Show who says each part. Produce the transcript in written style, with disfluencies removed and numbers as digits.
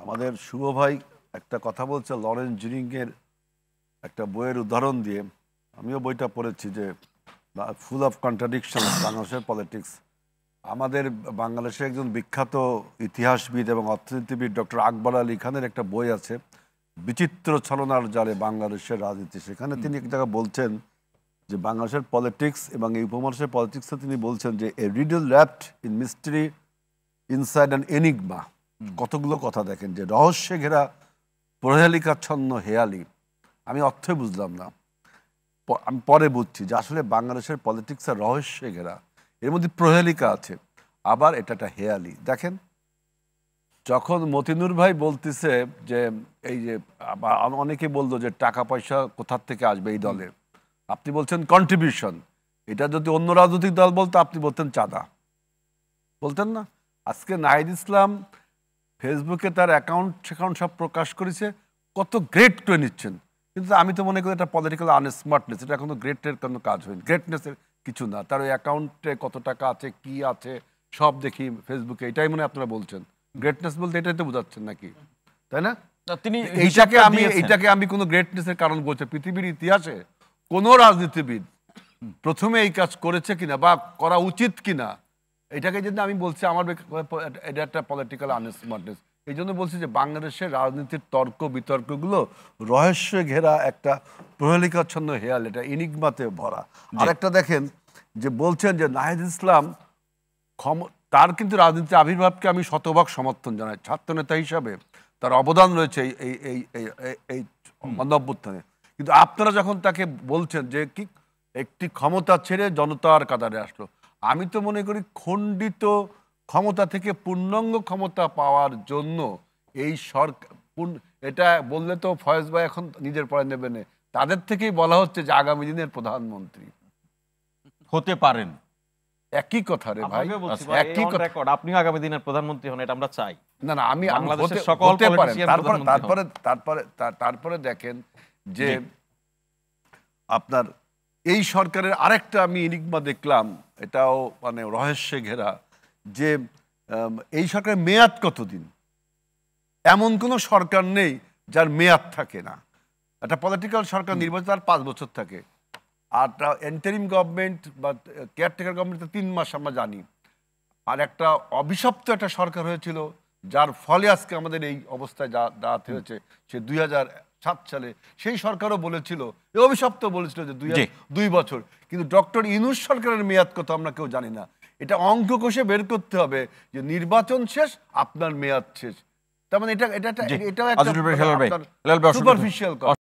Speaker 1: আমাদের শুভ ভাই একটা কথা বলছে লরেন্স জিনিংয়ের একটা বইয়ের উদাহরণ দিয়ে। আমিও বইটা পড়েছি যে ফুল অফ কন্ট্রাডিকশন বাংলাদেশের পলিটিক্স। আমাদের বাংলাদেশের একজন বিখ্যাত ইতিহাসবিদ এবং অর্থনীতিবিদ ডক্টর আকবর আলী খানের একটা বই আছে বিচিত্র ছলনার জালে বাংলাদেশের রাজনীতি। সেখানে তিনি এক জায়গায় বলছেন যে বাংলাদেশের পলিটিক্স এবং এই উপমহাদেশের পলিটিক্সে তিনি বলছেন যে a riddle wrapped in mystery inside an enigma. কতগুলো কথা দেখেন যে রহস্যে ঘেরা প্রহেলিকাচ্ছন্ন হেয়ালি। আমি অর্থই বুঝলাম না, আমি পরে বুঝছি যে আসলে বাংলাদেশের পলিটিক্সের রহস্যে ঘেরা, এর মধ্যে প্রহেলিকা আছে, আবার এটা একটা হেয়ালি। দেখেন যখন মতিনুর ভাই বলতেছে যে এই যে অনেকে বলতো যে টাকা পয়সা কোথার থেকে আসবে এই দলে, আপনি বলছেন কন্ট্রিবিউশন। এটা যদি অন্য রাজনৈতিক দল বলতো আপনি বলতেন চাঁদা, বলতেন না? আজকে নাহিদ ইসলাম ফেসবুকে তার অ্যাকাউন্ট সব প্রকাশ করেছে, কত গ্রেট করে নিচ্ছেন, কিন্তু আমি তো মনে করি এটা পলিটিক্যাল আনস্মার্টনেস। এটা কোনো গ্রেটের কোনো কাজ হয়নি, গ্রেটনেসের কিছু না। তার ওই অ্যাকাউন্টে কত টাকা আছে, কি আছে সব দেখি ফেসবুকে, এটাই মনে আপনারা বলছেন গ্রেটনেস বলতে, এটাই তো বোঝাচ্ছেন নাকি, তাই না? তিনি এইটাকে আমি কোনো গ্রেটনেসের কারণ বলছি। পৃথিবীর ইতিহাসে কোনো রাজনীতিবিদ প্রথমে এই কাজ করেছে কিনা বা করা উচিত কিনা, এটাকে যদি আমি বলছি আমার এটা একটা পলিটিক্যাল আনস্মার্টনেস। এই জন্য বলছি যে বাংলাদেশের রাজনীতির তর্ক বিতর্কগুলো রহস্যে ঘেরা একটা প্রহেলিকাচ্ছন্ন হেয়াল, এটা ইনিগমাতে ভরা। আর একটা দেখেন যে বলছেন যে নাহিদ ইসলাম তার কিন্তু রাজনীতির আবির্ভাবকে আমি শতভাগ সমর্থন জানাই। ছাত্রনেতা হিসাবে তার অবদান রয়েছে এই অভ্যুত্থানে। কিন্তু আপনারা যখন তাকে বলছেন যে কি একটি ক্ষমতা ছেড়ে জনতার কাতারে আসলো, আমি তো মনে করি খণ্ডিত ক্ষমতা থেকে পূর্ণাঙ্গ ক্ষমতা পাওয়ার জন্য এই সরকার, এটা বললে তো ফয়েজ ভাই এখন নিজের পরে নেবেন, তাদের থেকেই বলা হচ্ছে যে আগামী দিনের প্রধানমন্ত্রী
Speaker 2: হতে পারেন।
Speaker 1: একই কথা রে ভাই,
Speaker 2: একই কথা। আপনিও আগামী দিনের প্রধানমন্ত্রী হন, এটা আমরা চাই।
Speaker 1: না না, আমি
Speaker 2: বাংলাদেশের সকল পলিটিশিয়ান
Speaker 1: তারপরে দেখেন যে আপনার এই সরকারের আরেকটা আমি ইনিগমা দেখলাম, এটাও মানে রহস্যে ঘেরা, যে এই সরকারের মেয়াদ কতদিন। এমন কোনো সরকার নেই যার মেয়াদ থাকে না। একটা পলিটিক্যাল সরকার নির্বাচিত আর 5 বছর থাকে, আর এন্টারিম গভর্নমেন্ট বা কেয়ারটেকার গভর্নমেন্ট 3 মাস আমরা জানি। আর একটা অভিশপ্ত একটা সরকার হয়েছিল যার ফলে আজকে আমাদের এই অবস্থায় দাঁড়াতে হয়েছে, সে 2007 সালে সেই সরকারও বলেছিল, এই অভিশপ্ত বলেছিল যে 2 বছর। কিন্তু ডক্টর ইউনূস সরকারের মেয়াদ কত আমরা কেউ জানি না। এটা অঙ্ক কষে বের করতে হবে যে নির্বাচন শেষ, আপনার মেয়াদ শেষ। তার মানে এটাও একটা সুপারফিশিয়াল কথা।